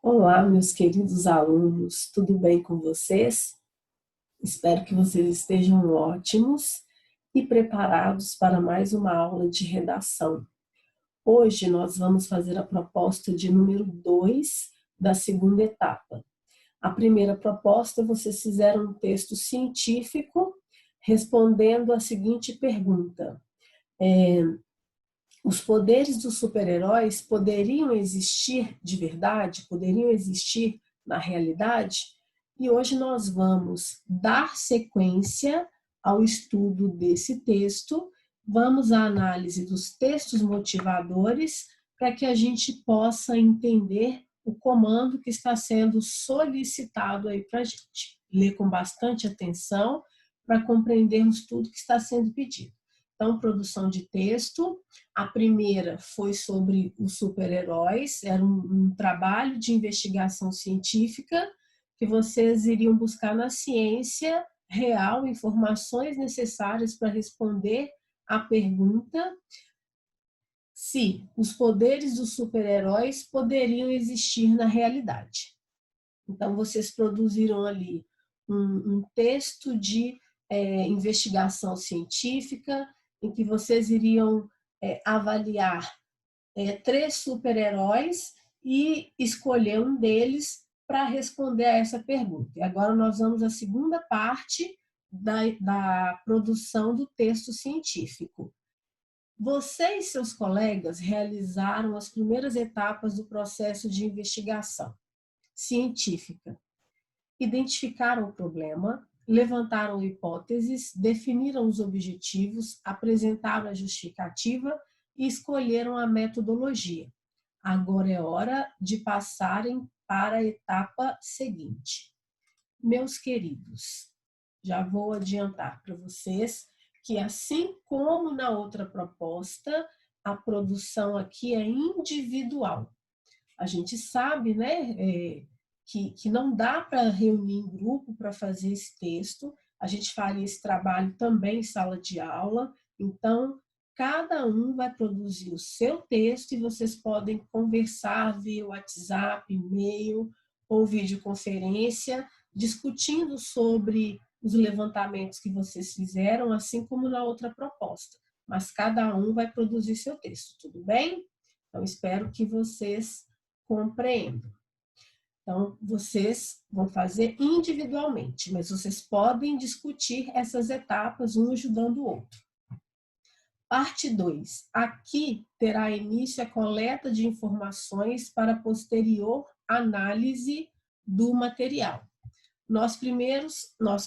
Olá, meus queridos alunos, tudo bem com vocês? Espero que vocês estejam ótimos e preparados para mais uma aula de redação. Hoje nós vamos fazer a proposta de número 2 da segunda etapa. A primeira proposta, vocês fizeram um texto científico respondendo a seguinte pergunta: os poderes dos super-heróis poderiam existir de verdade? Poderiam existir na realidade? E hoje nós vamos dar sequência ao estudo desse texto, vamos à análise dos textos motivadores para que a gente possa entender o comando que está sendo solicitado aí para a gente. Ler com bastante atenção para compreendermos tudo que está sendo pedido. Então, produção de texto. A primeira foi sobre os super-heróis, era um trabalho de investigação científica que vocês iriam buscar na ciência real informações necessárias para responder à pergunta se os poderes dos super-heróis poderiam existir na realidade. Então, vocês produziram ali um texto de investigação científica em que vocês iriam avaliar 3 super-heróis e escolher um deles para responder a essa pergunta. E agora nós vamos à segunda parte da produção do texto científico. Você e seus colegas realizaram as primeiras etapas do processo de investigação científica. Identificaram o problema, levantaram hipóteses, definiram os objetivos, apresentaram a justificativa e escolheram a metodologia. Agora é hora de passarem para a etapa seguinte. Meus queridos, já vou adiantar para vocês que, assim como na outra proposta, a produção aqui é individual. A gente sabe, né, que não dá para reunir em grupo para fazer esse texto. A gente faria esse trabalho também em sala de aula. Então, cada um vai produzir o seu texto e vocês podem conversar via WhatsApp, e-mail ou videoconferência, discutindo sobre os levantamentos que vocês fizeram, assim como na outra proposta. Mas cada um vai produzir seu texto, tudo bem? Então, espero que vocês compreendam. Então, vocês vão fazer individualmente, mas vocês podem discutir essas etapas, um ajudando o outro. Parte 2. Aqui terá início a coleta de informações para posterior análise do material. Nós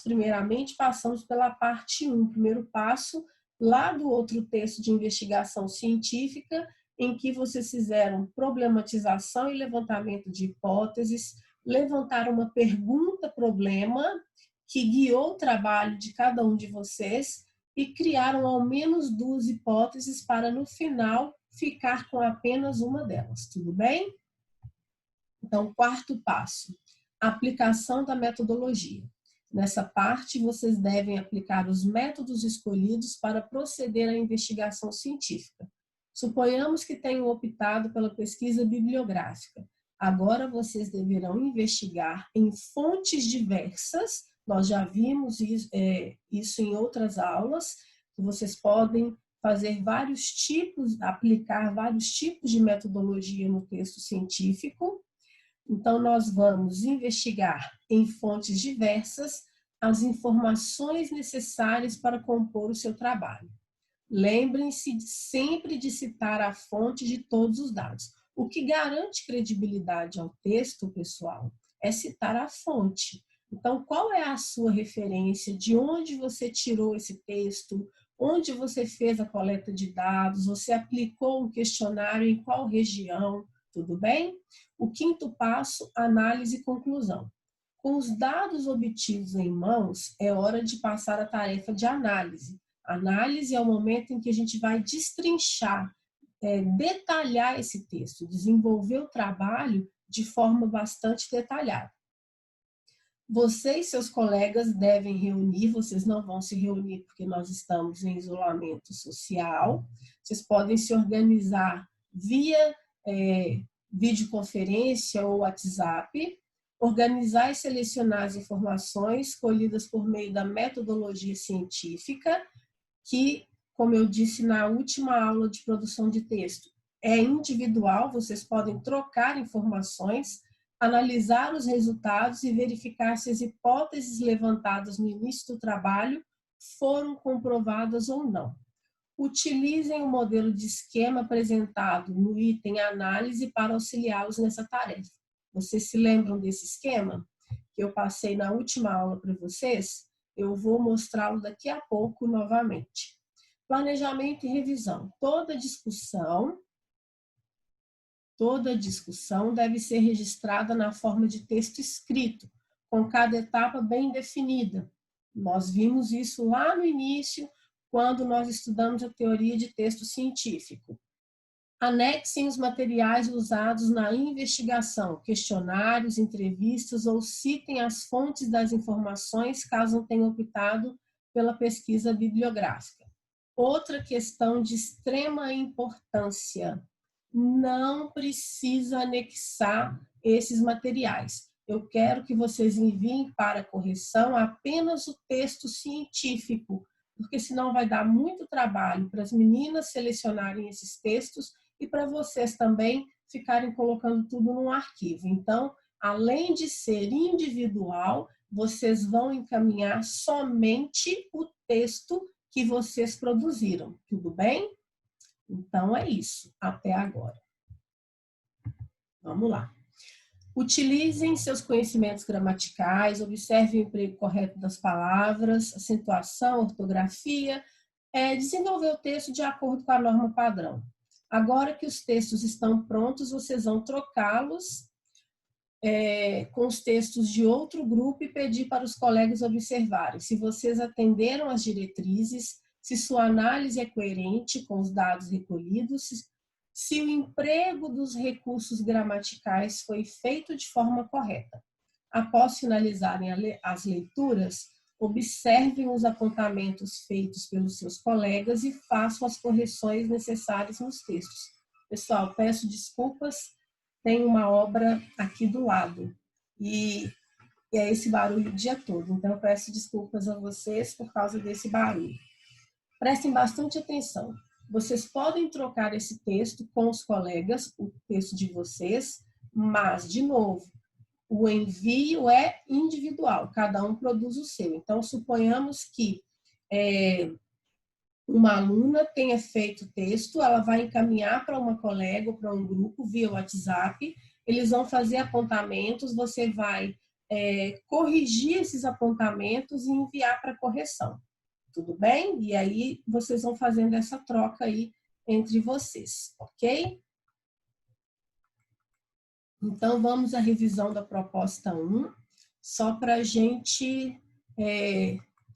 primeiramente passamos pela parte 1, primeiro passo, lá do outro texto de investigação científica, em que vocês fizeram problematização e levantamento de hipóteses, levantaram uma pergunta-problema que guiou o trabalho de cada um de vocês e criaram ao menos 2 hipóteses para, no final, ficar com apenas uma delas. Tudo bem? Então, quarto passo, aplicação da metodologia. Nessa parte, vocês devem aplicar os métodos escolhidos para proceder à investigação científica. Suponhamos que tenham optado pela pesquisa bibliográfica. Agora vocês deverão investigar em fontes diversas. Nós já vimos isso em outras aulas, que vocês podem fazer vários tipos, aplicar vários tipos de metodologia no texto científico. Então, nós vamos investigar em fontes diversas as informações necessárias para compor o seu trabalho. Lembrem-se sempre de citar a fonte de todos os dados. O que garante credibilidade ao texto, pessoal, é citar a fonte. Então, qual é a sua referência? De onde você tirou esse texto? Onde você fez a coleta de dados? Você aplicou um questionário em qual região? Tudo bem? O quinto passo, análise e conclusão. Com os dados obtidos em mãos, é hora de passar a tarefa de análise. Análise é o momento em que a gente vai destrinchar, detalhar esse texto, desenvolver o trabalho de forma bastante detalhada. Você e seus colegas devem reunir, vocês não vão se reunir porque nós estamos em isolamento social. Vocês podem se organizar via videoconferência ou WhatsApp, organizar e selecionar as informações colhidas por meio da metodologia científica, que, como eu disse na última aula de produção de texto, é individual, vocês podem trocar informações, analisar os resultados e verificar se as hipóteses levantadas no início do trabalho foram comprovadas ou não. Utilizem o modelo de esquema apresentado no item análise para auxiliá-los nessa tarefa. Vocês se lembram desse esquema que eu passei na última aula para vocês? Eu vou mostrá-lo daqui a pouco novamente. Planejamento e revisão. Toda discussão deve ser registrada na forma de texto escrito, com cada etapa bem definida. Nós vimos isso lá no início, quando nós estudamos a teoria de texto científico. Anexem os materiais usados na investigação, questionários, entrevistas, ou citem as fontes das informações, caso tenham optado pela pesquisa bibliográfica. Outra questão de extrema importância: não precisa anexar esses materiais. Eu quero que vocês enviem para correção apenas o texto científico, porque senão vai dar muito trabalho para as meninas selecionarem esses textos e para vocês também ficarem colocando tudo num arquivo. Então, além de ser individual, vocês vão encaminhar somente o texto que vocês produziram. Tudo bem? Então, é isso. Até agora. Vamos lá. Utilizem seus conhecimentos gramaticais, observem o emprego correto das palavras, acentuação, ortografia, desenvolver o texto de acordo com a norma padrão. Agora que os textos estão prontos, vocês vão trocá-los com os textos de outro grupo e pedir para os colegas observarem se vocês atenderam às diretrizes, se sua análise é coerente com os dados recolhidos, se o emprego dos recursos gramaticais foi feito de forma correta. Após finalizarem as leituras, observem os apontamentos feitos pelos seus colegas e façam as correções necessárias nos textos. Pessoal, peço desculpas, tem uma obra aqui do lado e é esse barulho o dia todo, então eu peço desculpas a vocês por causa desse barulho. Prestem bastante atenção. Vocês podem trocar esse texto com os colegas, o texto de vocês, mas, de novo, o envio é individual, cada um produz o seu. Então, suponhamos que uma aluna tenha feito o texto, ela vai encaminhar para uma colega ou para um grupo via WhatsApp, eles vão fazer apontamentos, você vai corrigir esses apontamentos e enviar para correção. Tudo bem? E aí vocês vão fazendo essa troca aí entre vocês, ok? Então, vamos à revisão da proposta 1, só para a gente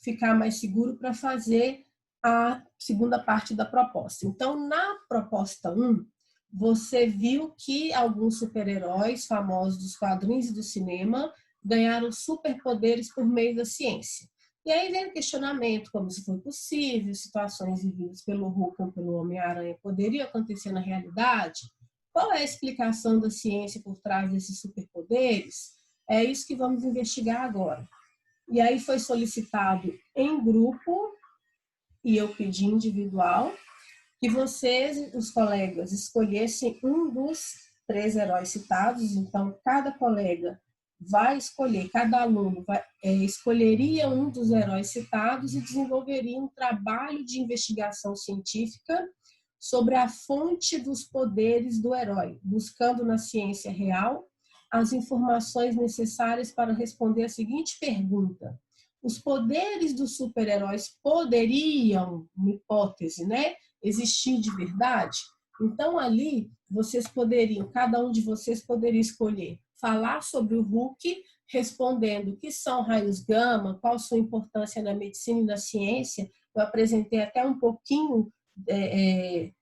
ficar mais seguro para fazer a segunda parte da proposta. Então, na proposta 1, você viu que alguns super-heróis famosos dos quadrinhos e do cinema ganharam superpoderes por meio da ciência. E aí vem o questionamento, como isso foi possível, situações vividas pelo Hulk ou pelo Homem-Aranha poderiam acontecer na realidade? Qual é a explicação da ciência por trás desses superpoderes? É isso que vamos investigar agora. E aí foi solicitado em grupo, e eu pedi individual, que vocês, os colegas, escolhessem um dos 3 heróis citados. Então, cada colega vai escolher, cada aluno escolheria um dos heróis citados e desenvolveria um trabalho de investigação científica sobre a fonte dos poderes do herói, buscando na ciência real as informações necessárias para responder a seguinte pergunta: os poderes dos super-heróis poderiam, uma hipótese, né, existir de verdade? Então, ali, vocês poderiam, cada um de vocês poderia escolher falar sobre o Hulk, respondendo o que são raios gama, qual sua importância na medicina e na ciência. Eu apresentei até um pouquinho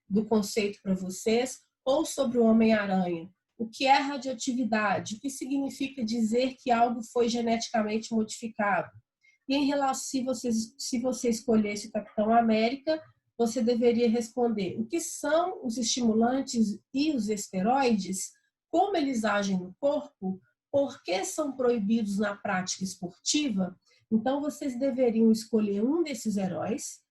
do conceito para vocês, ou sobre o Homem-Aranha. O que é radioatividade? O que significa dizer que algo foi geneticamente modificado? E em relação, se você escolhesse o Capitão América, você deveria responder o que são os estimulantes e os esteroides, como eles agem no corpo, por que são proibidos na prática esportiva. Então, vocês deveriam escolher um desses heróis,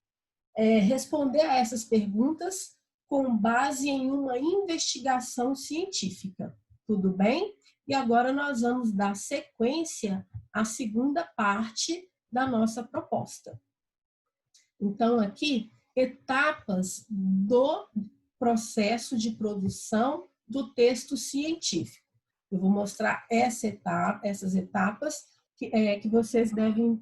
responder a essas perguntas com base em uma investigação científica. Tudo bem? E agora nós vamos dar sequência à segunda parte da nossa proposta. Então, aqui, etapas do processo de produção do texto científico. Eu vou mostrar essas etapas que vocês devem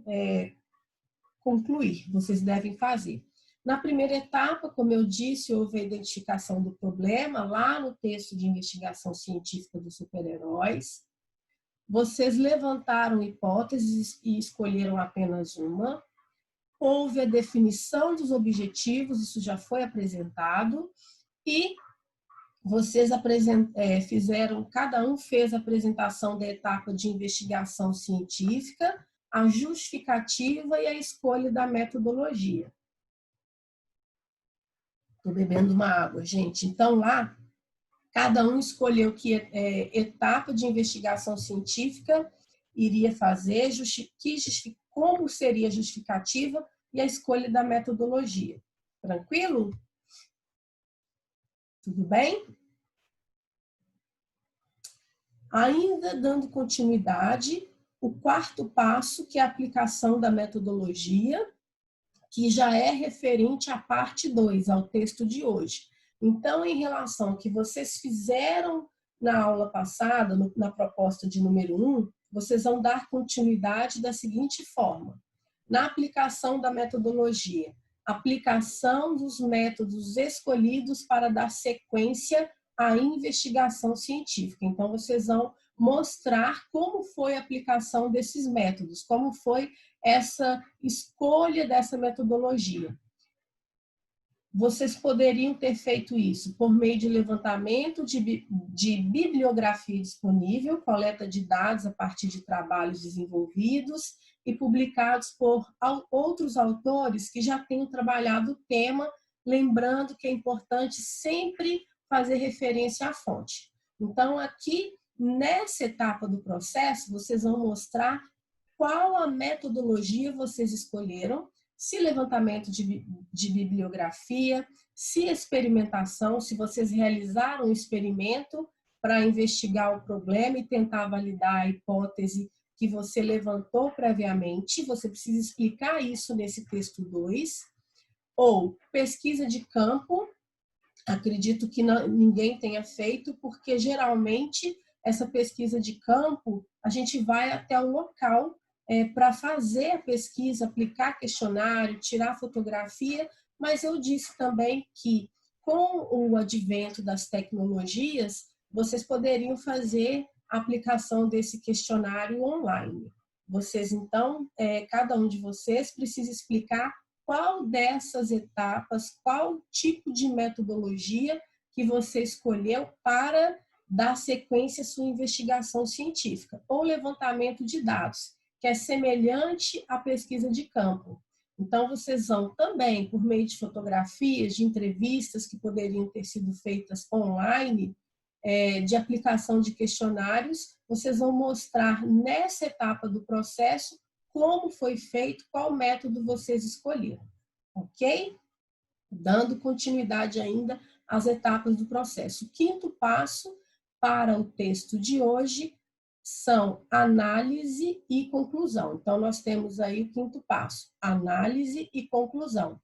concluir, vocês devem fazer. Na primeira etapa, como eu disse, houve a identificação do problema lá no texto de investigação científica dos super-heróis. Vocês levantaram hipóteses e escolheram apenas uma. Houve a definição dos objetivos, isso já foi apresentado, e vocês fizeram, cada um fez a apresentação da etapa de investigação científica, a justificativa e a escolha da metodologia. Estou bebendo uma água, gente. Então, lá, cada um escolheu que etapa de investigação científica iria fazer, como seria a justificativa e a escolha da metodologia. Tranquilo? Tudo bem? Ainda dando continuidade, o quarto passo, que é a aplicação da metodologia, que já é referente à parte 2, ao texto de hoje. Então, em relação ao que vocês fizeram na aula passada, na proposta de número 1, vocês vão dar continuidade da seguinte forma. Na aplicação da metodologia, aplicação dos métodos escolhidos para dar sequência à investigação científica. Então, vocês vão mostrar como foi a aplicação desses métodos, como foi essa escolha dessa metodologia. Vocês poderiam ter feito isso por meio de levantamento de bibliografia disponível, coleta de dados a partir de trabalhos desenvolvidos e publicados por outros autores que já tenham trabalhado o tema, lembrando que é importante sempre fazer referência à fonte. Então, aqui, nessa etapa do processo, vocês vão mostrar qual a metodologia vocês escolheram, se levantamento de bibliografia, se experimentação, se vocês realizaram um experimento para investigar o problema e tentar validar a hipótese que você levantou previamente, você precisa explicar isso nesse texto 2, ou pesquisa de campo, acredito que ninguém tenha feito, porque geralmente essa pesquisa de campo, a gente vai até o local para fazer a pesquisa, aplicar questionário, tirar fotografia, mas eu disse também que com o advento das tecnologias, vocês poderiam fazer a aplicação desse questionário online. Vocês, então, cada um de vocês precisa explicar qual dessas etapas, qual tipo de metodologia que você escolheu para dar sequência à sua investigação científica, ou levantamento de dados, que é semelhante à pesquisa de campo. Então, vocês vão também, por meio de fotografias, de entrevistas que poderiam ter sido feitas online, de aplicação de questionários, vocês vão mostrar nessa etapa do processo como foi feito, qual método vocês escolheram, ok? Dando continuidade ainda às etapas do processo. O quinto passo para o texto de hoje são análise e conclusão. Então, nós temos aí o quinto passo, análise e conclusão.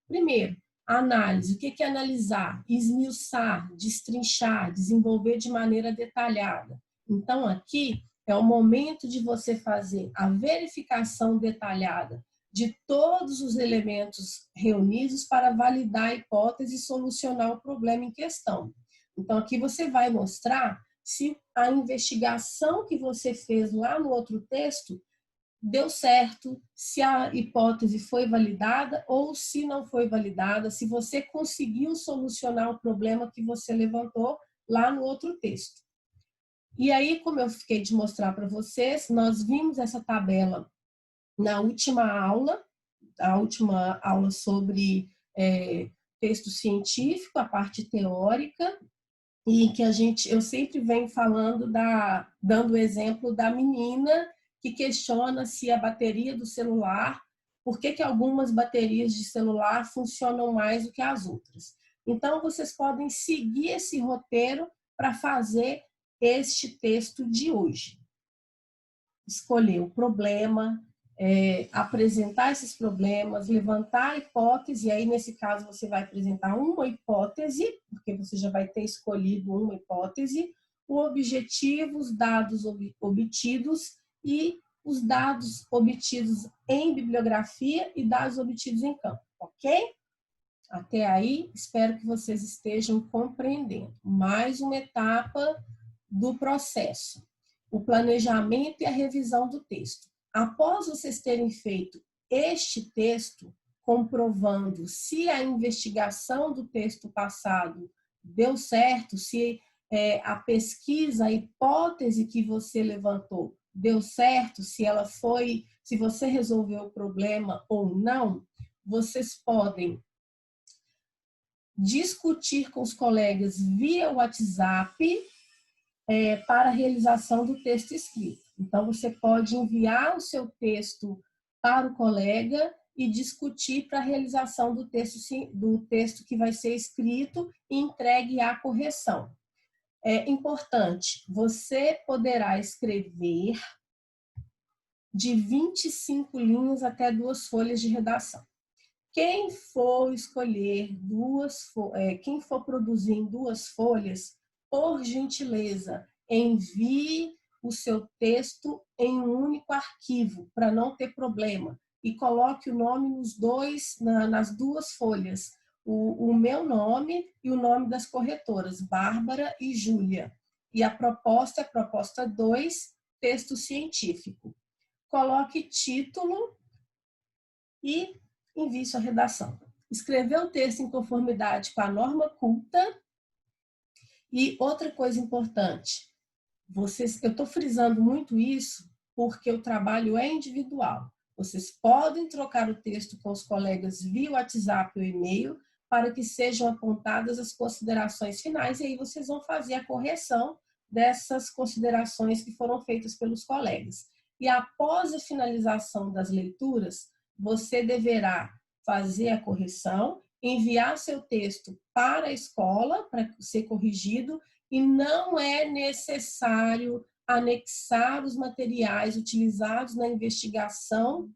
Primeiro, análise. O que é analisar? Esmiuçar, destrinchar, desenvolver de maneira detalhada. Então, aqui é o momento de você fazer a verificação detalhada de todos os elementos reunidos para validar a hipótese e solucionar o problema em questão. Então, aqui você vai mostrar se a investigação que você fez lá no outro texto deu certo, se a hipótese foi validada ou se não foi validada, se você conseguiu solucionar o problema que você levantou lá no outro texto. E aí, como eu fiquei de mostrar para vocês, nós vimos essa tabela na última aula, a última aula sobre texto científico, a parte teórica, e que eu sempre venho falando, dando o exemplo da menina que questiona se a bateria do celular, por que algumas baterias de celular funcionam mais do que as outras. Então, vocês podem seguir esse roteiro para fazer este texto de hoje. Escolher o problema, apresentar esses problemas, levantar a hipótese, e aí nesse caso você vai apresentar uma hipótese, porque você já vai ter escolhido uma hipótese, o objetivo, os dados obtidos e os dados obtidos em bibliografia e dados obtidos em campo, ok? Até aí, espero que vocês estejam compreendendo. Mais uma etapa do processo, o planejamento e a revisão do texto. Após vocês terem feito este texto, comprovando se a investigação do texto passado deu certo, se a pesquisa, a hipótese que você levantou deu certo, se você resolveu o problema ou não, vocês podem discutir com os colegas via WhatsApp para a realização do texto escrito. Então, você pode enviar o seu texto para o colega e discutir para a realização do texto que vai ser escrito e entregue à correção. É importante, você poderá escrever de 25 linhas até 2 folhas de redação. Quem for quem for produzir em 2 folhas, por gentileza, envie o seu texto em um único arquivo, para não ter problema. E coloque o nome nas 2 folhas. O meu nome e o nome das corretoras, Bárbara e Júlia. E a proposta 2, texto científico. Coloque título e envie sua redação. Escrever o texto em conformidade com a norma culta. E outra coisa importante, eu estou frisando muito isso porque o trabalho é individual. Vocês podem trocar o texto com os colegas via WhatsApp ou e-mail para que sejam apontadas as considerações finais e aí vocês vão fazer a correção dessas considerações que foram feitas pelos colegas. E após a finalização das leituras, você deverá fazer a correção, enviar seu texto para a escola para ser corrigido e não é necessário anexar os materiais utilizados na investigação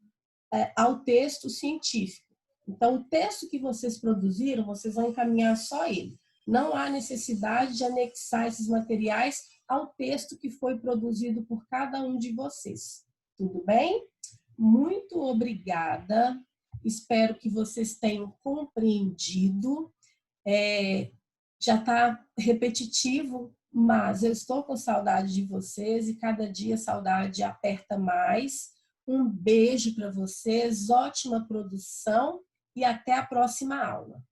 ao texto científico. Então, o texto que vocês produziram, vocês vão encaminhar só ele. Não há necessidade de anexar esses materiais ao texto que foi produzido por cada um de vocês. Tudo bem? Muito obrigada. Espero que vocês tenham compreendido. Já está repetitivo, mas eu estou com saudade de vocês e cada dia a saudade aperta mais. Um beijo para vocês, ótima produção e até a próxima aula.